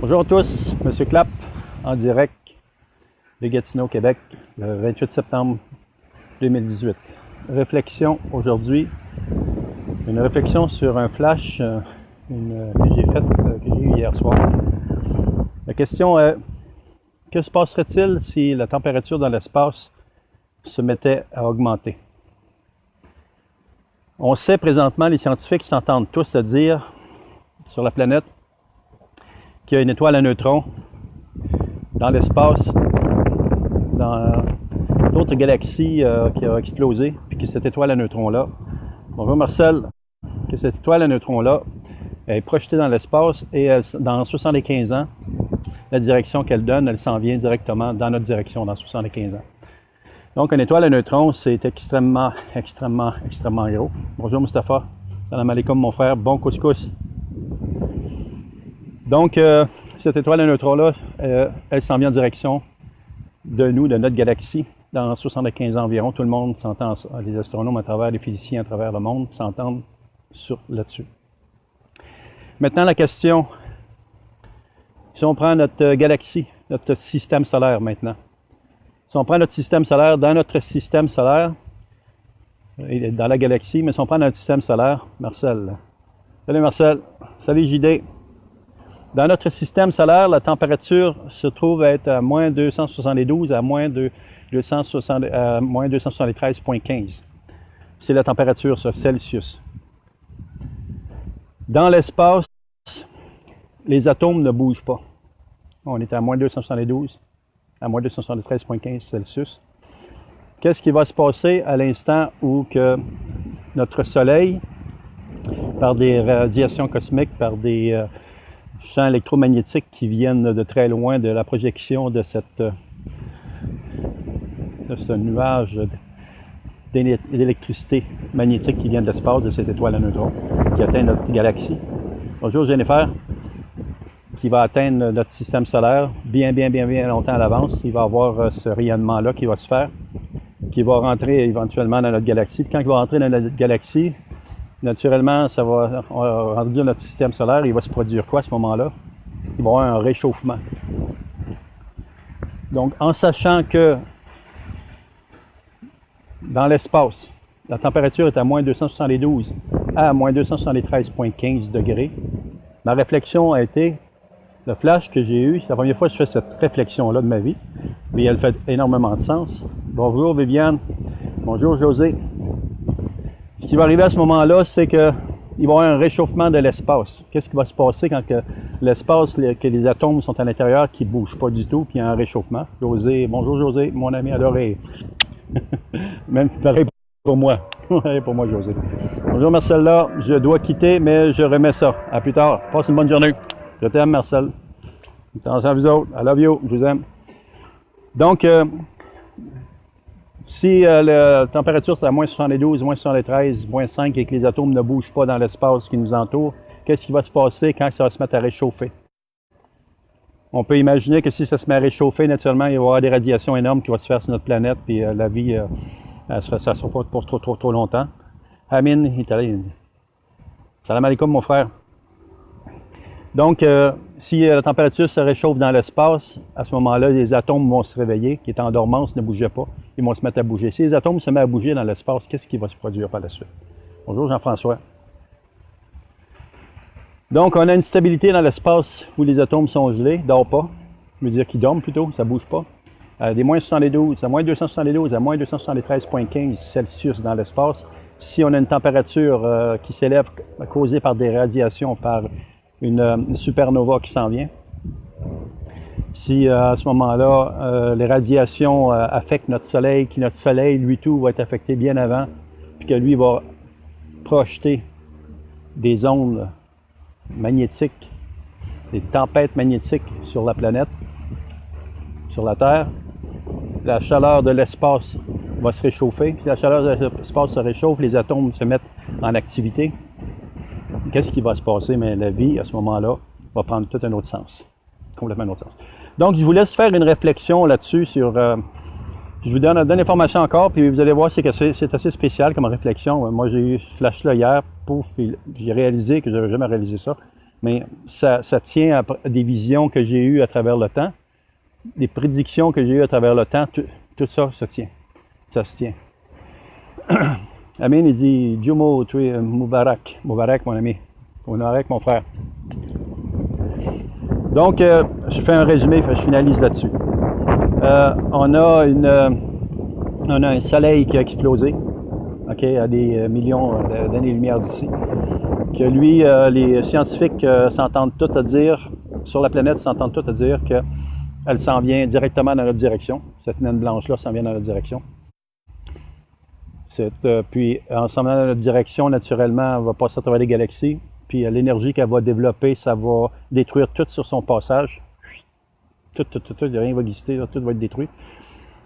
Bonjour à tous, M. Clapp, en direct de Gatineau, Québec, le 28 septembre 2018. Réflexion aujourd'hui, une réflexion sur un flash que j'ai eu hier soir. La question est, que se passerait-il si la température dans l'espace se mettait à augmenter? On sait présentement, les scientifiques s'entendent tous à dire sur la planète qu'il y a une étoile à neutrons dans l'espace, dans d'autres galaxies qui a explosé, puis que cette étoile à neutrons-là, bonjour Marcel, que cette étoile à neutrons-là est projetée dans l'espace et elle, dans 75 ans, la direction qu'elle donne, elle s'en vient directement dans notre direction dans 75 ans. Donc, une étoile à neutrons, c'est extrêmement gros. Bonjour Mustapha, salam alaikum mon frère, bon couscous. Donc, cette étoile à neutrons-là, elle s'en vient en direction de nous, de notre galaxie, dans 75 ans environ. Tout le monde s'entend, les astronomes à travers, les physiciens à travers le monde s'entendent là-dessus. Maintenant, la question, si on prend notre galaxie, notre système solaire maintenant, si on prend notre système solaire, dans notre système solaire, et dans la galaxie, mais si on prend notre système solaire, Marcel, salut Marcel, salut JD. Dans notre système solaire, la température se trouve être à moins 272 à moins 273,15. C'est la température sur Celsius. Dans l'espace, les atomes ne bougent pas. On est à moins 272, à moins 273,15 Celsius. Qu'est-ce qui va se passer à l'instant où que notre Soleil, par des radiations cosmiques, par des champs électromagnétiques qui viennent de très loin de la projection de ce nuage d'électricité magnétique qui vient de l'espace, de cette étoile à neutrons, qui atteint notre galaxie. Bonjour Jennifer, qui va atteindre notre système solaire bien longtemps à l'avance. Il va y avoir ce rayonnement-là qui va se faire, qui va rentrer éventuellement dans notre galaxie. Puis quand il va rentrer dans notre galaxie, naturellement, ça va rendu notre système solaire. Il va se produire quoi à ce moment-là? Il va y avoir un réchauffement. Donc, en sachant que dans l'espace, la température est à moins 272 à moins 273,15 degrés, ma réflexion a été, le flash que j'ai eu, c'est la première fois que je fais cette réflexion-là de ma vie, mais elle fait énormément de sens. Bonjour Viviane, bonjour José. Ce qui va arriver à ce moment-là, c'est qu'il va y avoir un réchauffement de l'espace. Qu'est-ce qui va se passer quand l'espace, que les atomes sont à l'intérieur, qui ne bougent pas du tout, puis il y a un réchauffement? José, bonjour José, mon ami adoré. Même pareil pour moi. Pareil pour moi, José. Bonjour Marcel, je dois quitter, mais je remets ça. À plus tard. Passe une bonne journée. Je t'aime, Marcel. Attention à vous autres. I love you. Je vous aime. Donc, si la température c'est à moins 72, moins 73, moins 5 et que les atomes ne bougent pas dans l'espace qui nous entoure, qu'est-ce qui va se passer quand ça va se mettre à réchauffer? On peut imaginer que si ça se met à réchauffer, naturellement, il va y avoir des radiations énormes qui vont se faire sur notre planète, puis la vie, ça ne sera pas pour trop longtemps. Amin, italien. Salam alaikum, mon frère. Donc, si la température se réchauffe dans l'espace, à ce moment-là, les atomes vont se réveiller, qui étaient en dormance, ne bougeaient pas, ils vont se mettre à bouger. Si les atomes se mettent à bouger dans l'espace, qu'est-ce qui va se produire par la suite? Bonjour Jean-François. Donc, on a une stabilité dans l'espace où les atomes sont gelés, ne dorment pas. Je veux dire qu'ils dorment plutôt, ça ne bouge pas. Des moins 72, à moins 272, à moins 273,15 Celsius dans l'espace. Si on a une température qui s'élève causée par des radiations, par une supernova qui s'en vient. Si à ce moment-là, les radiations affectent notre Soleil, que notre Soleil, lui tout, va être affecté bien avant, puis que lui va projeter des ondes magnétiques, des tempêtes magnétiques sur la planète, sur la Terre, la chaleur de l'espace va se réchauffer. Si la chaleur de l'espace se réchauffe, les atomes se mettent en activité. Qu'est-ce qui va se passer? Mais la vie, à ce moment-là, va prendre tout un autre sens. Complètement un autre sens. Donc, je vous laisse faire une réflexion là-dessus sur... je vous donne l'information encore, puis vous allez voir, c'est assez spécial comme réflexion. Moi, j'ai eu ce flash-là hier, pouf, j'ai réalisé que je n'avais jamais réalisé ça. Mais ça tient à des visions que j'ai eues à travers le temps, des prédictions que j'ai eues à travers le temps, tout ça se tient. Ça se tient. Amin, il dit Jumo, tu es Moubarak. Moubarak, mon ami. Moubarak, mon frère. Donc, je fais un résumé, je finalise là-dessus. On a un soleil qui a explosé, ok, à des millions d'années-lumière d'ici. Que lui, les scientifiques s'entendent tous à dire, sur la planète, s'entendent tous à dire qu'elle s'en vient directement dans notre direction. Cette naine blanche-là s'en vient dans notre direction. Puis, en s'en venant dans notre direction, naturellement, elle va passer à travers les galaxies. Puis, l'énergie qu'elle va développer, ça va détruire tout sur son passage. Tout, rien va exister, là, tout va être détruit.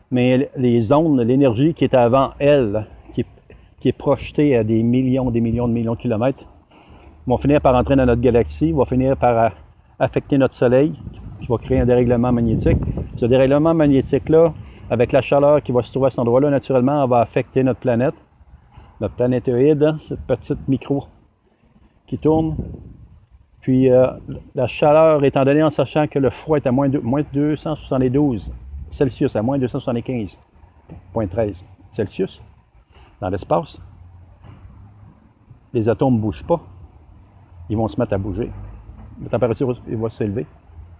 Mais les ondes, l'énergie qui est avant elle, qui est projetée à des millions de kilomètres, vont finir par entrer dans notre galaxie, vont finir par affecter notre Soleil, qui va créer un dérèglement magnétique. Ce dérèglement magnétique-là, avec la chaleur qui va se trouver à cet endroit-là, naturellement, elle va affecter notre planétoïde, hein, cette petite micro qui tourne. Puis la chaleur, étant donné en sachant que le froid est à moins 272 Celsius, à moins 275,13 Celsius, dans l'espace, les atomes ne bougent pas. Ils vont se mettre à bouger. La température va s'élever.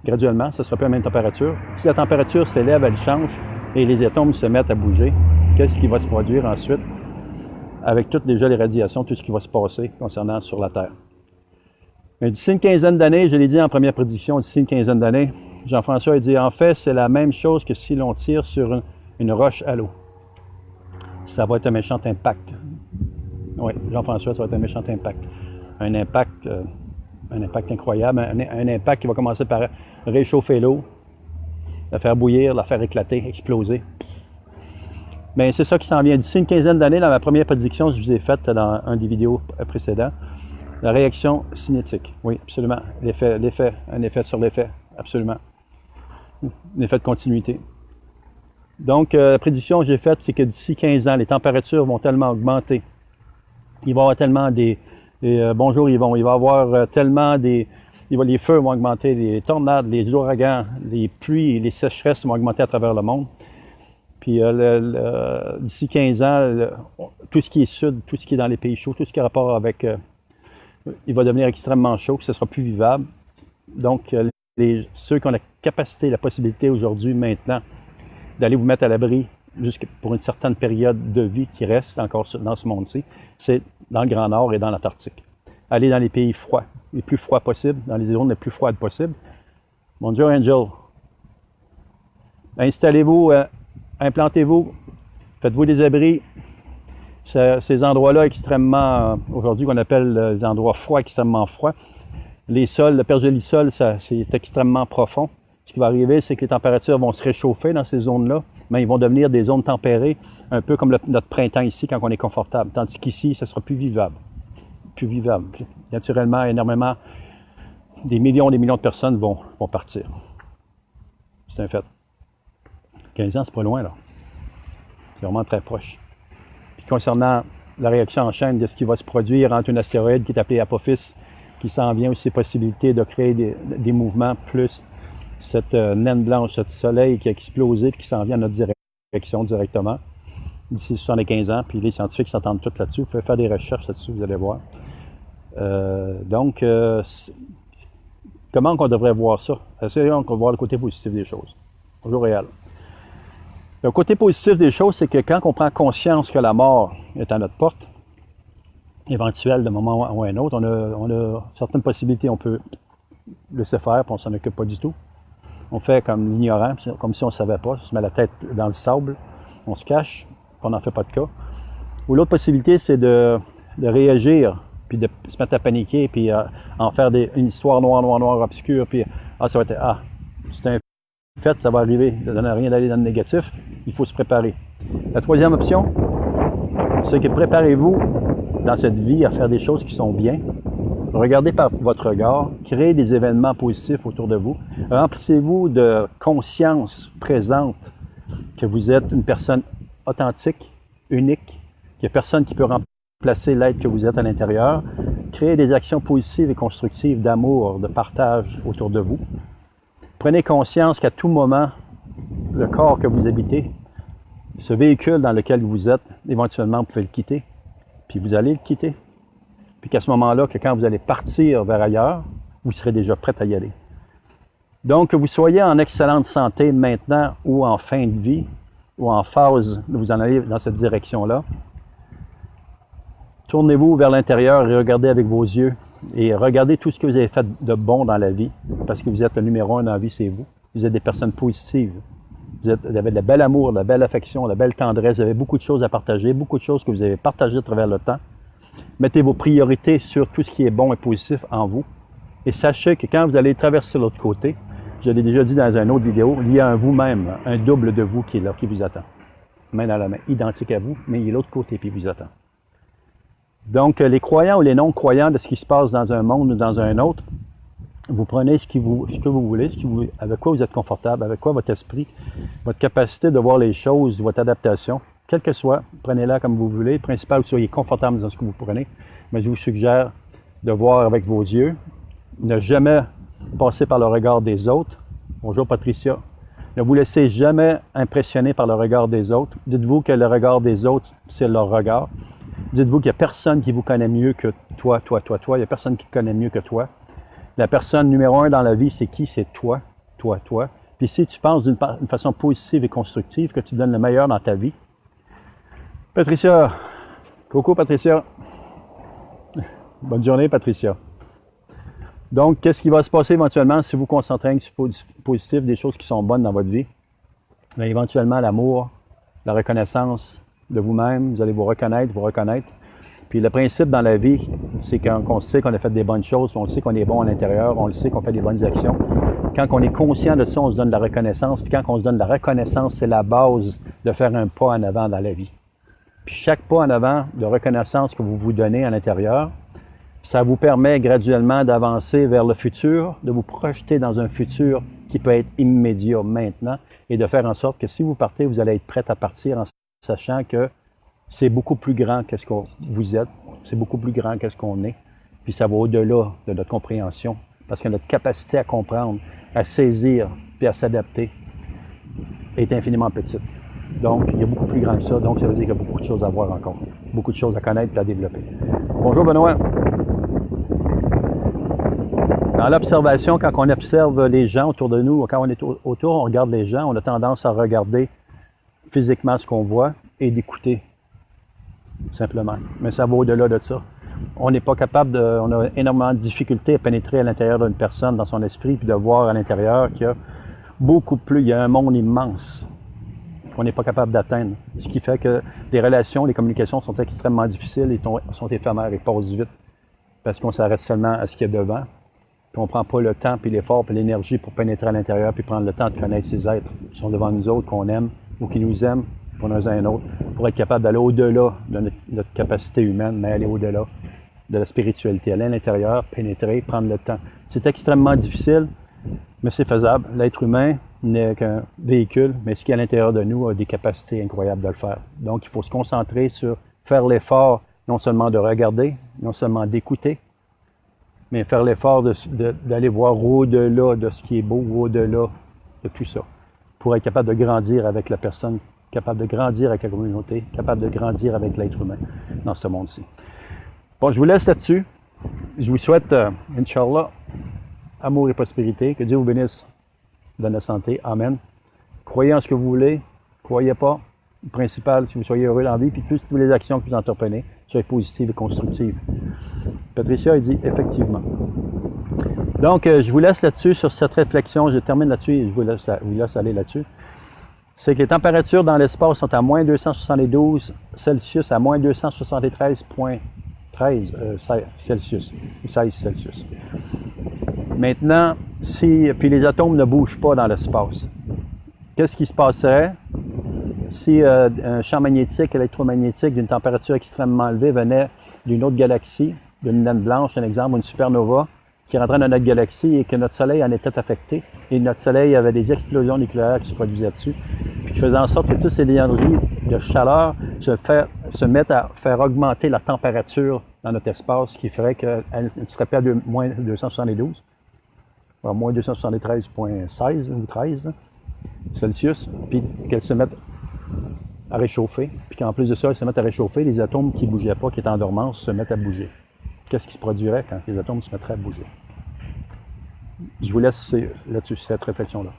Graduellement, ça ne sera plus à la même température. Si la température s'élève, elle change et les atomes se mettent à bouger. Qu'est-ce qui va se produire ensuite avec toutes déjà les radiations, tout ce qui va se passer concernant sur la Terre? Mais d'ici une quinzaine d'années, je l'ai dit en première prédiction, d'ici une quinzaine d'années, Jean-François a dit, en fait, c'est la même chose que si l'on tire sur une roche à l'eau. Ça va être un méchant impact. Oui, Jean-François, ça va être un méchant impact. Un impact incroyable, un impact qui va commencer par réchauffer l'eau, la faire bouillir, la faire éclater, exploser. Mais c'est ça qui s'en vient. D'ici une quinzaine d'années, dans ma première prédiction, je vous ai faite dans un des vidéos précédents, la réaction cinétique. Oui, absolument. Un effet sur l'effet, absolument. Un effet de continuité. Donc, la prédiction que j'ai faite, c'est que d'ici 15 ans, les températures vont tellement augmenter. Il va y avoir tellement bonjour, il va y avoir tellement les feux vont augmenter, les tornades, les ouragans, les pluies, les sécheresses vont augmenter à travers le monde. Puis d'ici 15 ans, tout ce qui est sud, tout ce qui est dans les pays chauds, tout ce qui a rapport avec, il va devenir extrêmement chaud, que ce sera plus vivable. Donc, ceux qui ont la capacité, la possibilité aujourd'hui, maintenant, d'aller vous mettre à l'abri pour une certaine période de vie qui reste encore dans ce monde-ci, c'est dans le Grand Nord et dans l'Antarctique. Allez dans les pays froids, les plus froids possibles, dans les zones les plus froides possibles. Bonjour Angel. Installez-vous, implantez-vous, faites-vous des abris. Ces endroits-là extrêmement, aujourd'hui qu'on appelle les endroits froids, extrêmement froids. Les sols, le pergélisol, c'est extrêmement profond. Ce qui va arriver, c'est que les températures vont se réchauffer dans ces zones-là, mais ils vont devenir des zones tempérées, un peu comme notre printemps ici, quand on est confortable. Tandis qu'ici, ça sera plus vivable. Plus vivable. Naturellement, énormément, des millions de personnes vont partir. C'est un fait. 15 ans, c'est pas loin, là. C'est vraiment très proche. Puis concernant la réaction en chaîne de ce qui va se produire entre un astéroïde qui est appelé Apophis, qui s'en vient aussi possibilité de créer des mouvements, plus cette naine blanche, ce soleil qui a explosé et qui s'en vient à notre direction directement d'ici 75 ans. Puis les scientifiques s'entendent tous là-dessus. Vous pouvez faire des recherches là-dessus, vous allez voir. Donc, comment on devrait voir ça? Essayons de voir le côté positif des choses, au jour réel. Le côté positif des choses, c'est que quand on prend conscience que la mort est à notre porte, éventuelle d'un moment ou à un autre, on a certaines possibilités, on peut laisser faire, puis on s'en occupe pas du tout. On fait comme l'ignorant, comme si on ne savait pas, on se met la tête dans le sable, on se cache, on n'en fait pas de cas. Ou l'autre possibilité, c'est de réagir, puis de se mettre à paniquer, puis en faire une histoire noire, obscure, puis ça va être, c'est un fait, ça va arriver, ça ne donne rien d'aller dans le négatif, il faut se préparer. La troisième option, c'est que préparez-vous dans cette vie à faire des choses qui sont bien. Regardez par votre regard, créez des événements positifs autour de vous. Remplissez-vous de conscience présente que vous êtes une personne authentique, unique, qu'il n'y a personne qui peut remplacer l'être que vous êtes à l'intérieur. créez des actions positives et constructives d'amour, de partage autour de vous. Prenez conscience qu'à tout moment, le corps que vous habitez, ce véhicule dans lequel vous êtes, éventuellement, vous pouvez le quitter, puis vous allez le quitter. Puis qu'à ce moment-là, que quand vous allez partir vers ailleurs, vous serez déjà prêt à y aller. Donc, que vous soyez en excellente santé maintenant ou en fin de vie, ou en phase de vous en aller dans cette direction-là, tournez-vous vers l'intérieur et regardez avec vos yeux et regardez tout ce que vous avez fait de bon dans la vie, parce que vous êtes le numéro 1 dans la vie, c'est vous. Vous êtes des personnes positives. Vous avez de la belle amour, de la belle affection, de la belle tendresse. Vous avez beaucoup de choses à partager, beaucoup de choses que vous avez partagées à travers le temps. Mettez vos priorités sur tout ce qui est bon et positif en vous. Et sachez que quand vous allez traverser l'autre côté, je l'ai déjà dit dans une autre vidéo, il y a un vous-même, un double de vous qui est là, qui vous attend. Main dans la main, identique à vous, mais il est l'autre côté puis il vous attend. Donc, les croyants ou les non-croyants de ce qui se passe dans un monde ou dans un autre, vous prenez ce que vous voulez, avec quoi vous êtes confortable, avec quoi votre esprit, votre capacité de voir les choses, votre adaptation, quelle que soit, prenez-la comme vous voulez. Le principal, que vous soyez confortable dans ce que vous prenez. Mais je vous suggère de voir avec vos yeux, ne jamais passer par le regard des autres. Bonjour Patricia. Ne vous laissez jamais impressionner par le regard des autres. Dites-vous que le regard des autres, c'est leur regard. Dites-vous qu'il n'y a personne qui vous connaît mieux que toi. Il n'y a personne qui connaît mieux que toi. La personne numéro 1 dans la vie, c'est qui? C'est toi. Puis si tu penses d'une façon positive et constructive, que tu donnes le meilleur dans ta vie. Patricia. Coucou Patricia. Bonne journée Patricia. Donc, qu'est-ce qui va se passer éventuellement si vous vous concentrez sur le positif, des choses qui sont bonnes dans votre vie? Bien, éventuellement, l'amour, la reconnaissance de vous-même, vous allez vous reconnaître. Puis le principe dans la vie, c'est quand on sait qu'on a fait des bonnes choses, on sait qu'on est bon à l'intérieur, on le sait qu'on fait des bonnes actions. Quand on est conscient de ça, on se donne de la reconnaissance. Puis quand on se donne de la reconnaissance, c'est la base de faire un pas en avant dans la vie. Puis chaque pas en avant de reconnaissance que vous vous donnez à l'intérieur, ça vous permet graduellement d'avancer vers le futur, de vous projeter dans un futur qui peut être immédiat maintenant et de faire en sorte que si vous partez, vous allez être prêt à partir en sachant que c'est beaucoup plus grand que ce que vous êtes, c'est beaucoup plus grand que ce qu'on est, puis ça va au-delà de notre compréhension parce que notre capacité à comprendre, à saisir puis à s'adapter est infiniment petite. Donc, il y a beaucoup plus grand que ça, donc ça veut dire qu'il y a beaucoup de choses à voir encore, beaucoup de choses à connaître et à développer. Bonjour Benoît! Dans l'observation, quand on observe les gens autour de nous, quand on est autour, on regarde les gens, on a tendance à regarder physiquement ce qu'on voit et d'écouter, simplement. Mais ça va au-delà de ça. On n'est pas capable on a énormément de difficultés à pénétrer à l'intérieur d'une personne, dans son esprit, puis de voir à l'intérieur qu'il y a beaucoup plus, il y a un monde immense qu'on n'est pas capable d'atteindre. Ce qui fait que les relations, les communications sont extrêmement difficiles et sont éphémères et passent vite parce qu'on s'arrête seulement à ce qu'il y a devant. Puis on ne prend pas le temps, puis l'effort, puis l'énergie pour pénétrer à l'intérieur, puis prendre le temps de connaître ces êtres qui sont devant nous autres, qu'on aime ou qui nous aiment, pour nous un autre, pour être capable d'aller au-delà de notre capacité humaine, mais aller au-delà de la spiritualité, aller à l'intérieur, pénétrer, prendre le temps. C'est extrêmement difficile, mais c'est faisable. L'être humain n'est qu'un véhicule, mais ce qui est à l'intérieur de nous a des capacités incroyables de le faire. Donc, il faut se concentrer sur faire l'effort, non seulement de regarder, non seulement d'écouter, mais faire l'effort d'aller voir au-delà de ce qui est beau, au-delà de tout ça, pour être capable de grandir avec la personne, capable de grandir avec la communauté, capable de grandir avec l'être humain dans ce monde-ci. Bon, je vous laisse là-dessus. Je vous souhaite, Inch'Allah, amour et prospérité. Que Dieu vous bénisse, donne la santé. Amen. Croyez en ce que vous voulez. Croyez pas. Le principal, si vous soyez heureux dans la vie, puis toutes les actions que vous entreprenez, soyez positives et constructives. Patricia a dit effectivement. Donc, je vous laisse là-dessus, sur cette réflexion. Je termine là-dessus et je vous laisse aller là-dessus. C'est que les températures dans l'espace sont à moins 272 Celsius à moins 273,13 Celsius. 16 Celsius. Maintenant, puis les atomes ne bougent pas dans l'espace. Qu'est-ce qui se passerait si un champ magnétique, électromagnétique d'une température extrêmement élevée venait d'une autre galaxie, d'une naine blanche, un exemple, une supernova, qui rentrait dans notre galaxie et que notre Soleil en était affecté, et notre Soleil avait des explosions nucléaires qui se produisaient dessus, puis qui faisaient en sorte que toutes ces énergies de chaleur se mettent à faire augmenter la température dans notre espace, ce qui ferait qu'elle serait pas à moins 272, à moins 273,16 ou 13 là, Celsius, puis qu'elle se mette à réchauffer, puis qu'en plus de ça, elles se mettent à réchauffer, les atomes qui ne bougeaient pas, qui étaient en dormance, se mettent à bouger. Qu'est-ce qui se produirait quand les atomes se mettraient à bouger? Je vous laisse là-dessus, cette réflexion-là.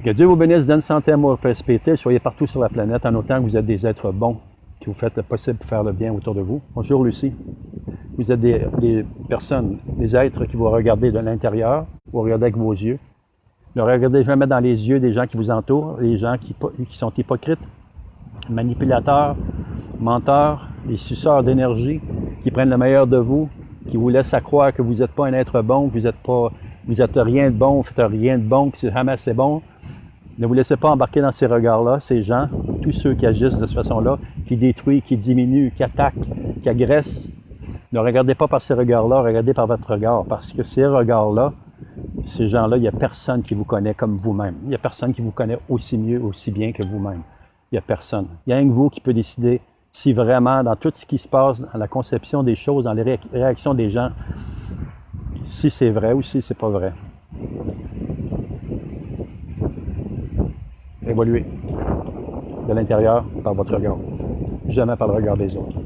Que Dieu vous bénisse, donne santé, amour, prospérité, soyez partout sur la planète, en autant que vous êtes des êtres bons, que vous faites le possible pour faire le bien autour de vous. Bonjour Lucie. Vous êtes des personnes, des êtres qui vous regardez de l'intérieur, vous regardez avec vos yeux. Ne regardez jamais dans les yeux des gens qui vous entourent, les gens qui sont hypocrites, manipulateurs, menteurs, les suceurs d'énergie, qui prennent le meilleur de vous, qui vous laissent à croire que vous n'êtes pas un être bon, que vous êtes rien de bon, vous faites rien de bon, que c'est jamais assez bon. Ne vous laissez pas embarquer dans ces regards-là, ces gens, tous ceux qui agissent de cette façon-là, qui détruisent, qui diminuent, qui attaquent, qui agressent. Ne regardez pas par ces regards-là, regardez par votre regard, parce que ces regards-là, ces gens-là, il n'y a personne qui vous connaît comme vous-même. Il n'y a personne qui vous connaît aussi mieux, aussi bien que vous-même. Il n'y a personne. Il n'y a rien que vous qui peut décider si vraiment, dans tout ce qui se passe, dans la conception des choses, dans les réactions des gens, si c'est vrai ou si c'est pas vrai. Évoluez de l'intérieur par votre regard, jamais par le regard des autres.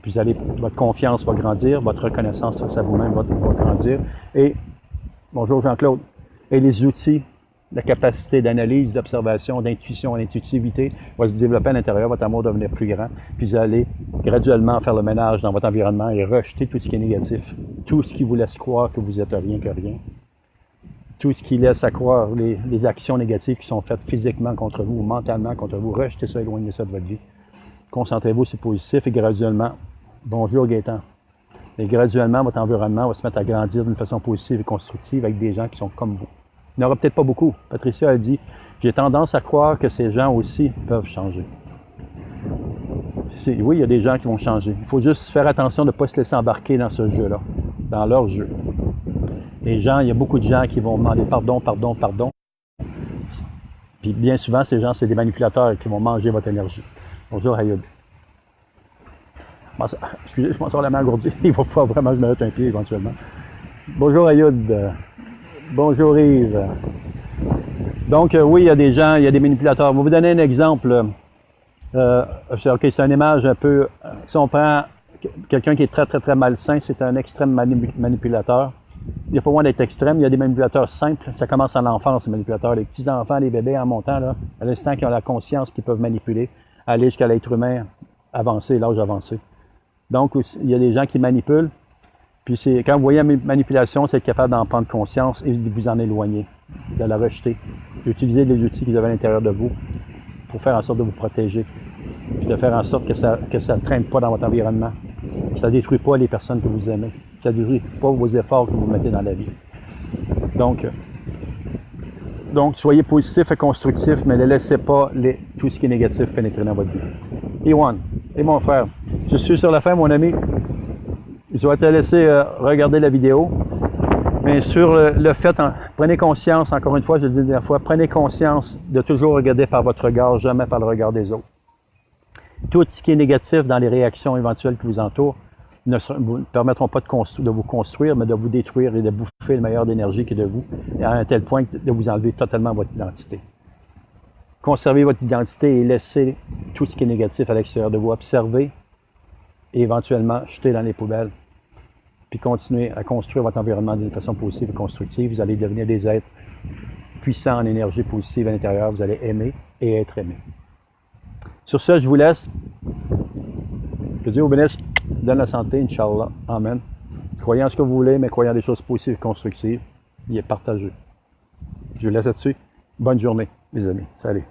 Puis votre confiance va grandir, votre reconnaissance face à vous-même va grandir. Et, bonjour Jean-Claude, et les outils, la capacité d'analyse, d'observation, d'intuition, d'intuitivité va se développer à l'intérieur, votre amour va devenir plus grand, puis vous allez graduellement faire le ménage dans votre environnement et rejeter tout ce qui est négatif, tout ce qui vous laisse croire que vous êtes rien que rien, tout ce qui laisse à croire les actions négatives qui sont faites physiquement contre vous ou mentalement contre vous, rejetez ça, éloignez ça de votre vie. Concentrez-vous sur le positif et graduellement, bonjour Gaëtan, et graduellement votre environnement va se mettre à grandir d'une façon positive et constructive avec des gens qui sont comme vous. Il n'y en aura peut-être pas beaucoup. Patricia a dit, j'ai tendance à croire que ces gens aussi peuvent changer. Oui, il y a des gens qui vont changer. Il faut juste faire attention de ne pas se laisser embarquer dans ce jeu-là, dans leur jeu. Les gens, il y a beaucoup de gens qui vont demander pardon. Puis bien souvent, ces gens, c'est des manipulateurs qui vont manger votre énergie. Bonjour Ayoub. Excusez, je m'en sors la main engourdie. Il va falloir vraiment que je me mette un pied éventuellement. Bonjour Ayoub. Bonjour Yves. Donc oui, il y a des gens, il y a des manipulateurs. Je vais vous donner un exemple. OK, c'est une image un peu... Si on prend quelqu'un qui est très, très, très malsain, c'est un extrême manipulateur. Il n'y a pas moins d'être extrême, il y a des manipulateurs simples. Ça commence en enfance, ces manipulateurs. Les petits-enfants, les bébés en montant, là, à l'instant qu'ils ont la conscience qu'ils peuvent manipuler, aller jusqu'à l'être humain avancé, l'âge avancé. Donc, il y a des gens qui manipulent. Puis quand vous voyez la manipulation, c'est être capable d'en prendre conscience et de vous en éloigner, de la rejeter, d'utiliser les outils qui sont à l'intérieur de vous pour faire en sorte de vous protéger, puis de faire en sorte que ça ne traîne pas dans votre environnement, que ça ne détruit pas les personnes que vous aimez, que ça ne détruit pas vos efforts que vous mettez dans la vie. Donc soyez positif et constructif, mais ne laissez pas tout ce qui est négatif pénétrer dans votre vie. Ewan, et mon frère, je suis sur la fin, mon ami. Je vais te laisser regarder la vidéo. Mais sur le fait, prenez conscience, encore une fois, je le dis la dernière fois, prenez conscience de toujours regarder par votre regard, jamais par le regard des autres. Tout ce qui est négatif dans les réactions éventuelles qui vous entourent ne vous permettront pas de vous construire, mais de vous détruire et de bouffer le meilleur d'énergie qui est de vous, et à un tel point de vous enlever totalement votre identité. Conservez votre identité et laissez tout ce qui est négatif à l'extérieur de vous. Observez et éventuellement jetez dans les poubelles. Puis continuez à construire votre environnement d'une façon positive et constructive. Vous allez devenir des êtres puissants en énergie positive à l'intérieur. Vous allez aimer et être aimé. Sur ce, je vous laisse. Que Dieu vous bénisse, donne la santé, Inch'Allah. Amen. Croyez en ce que vous voulez, mais croyez en des choses positives et constructives. Et partagez. Je vous laisse là-dessus. Bonne journée, les amis. Salut.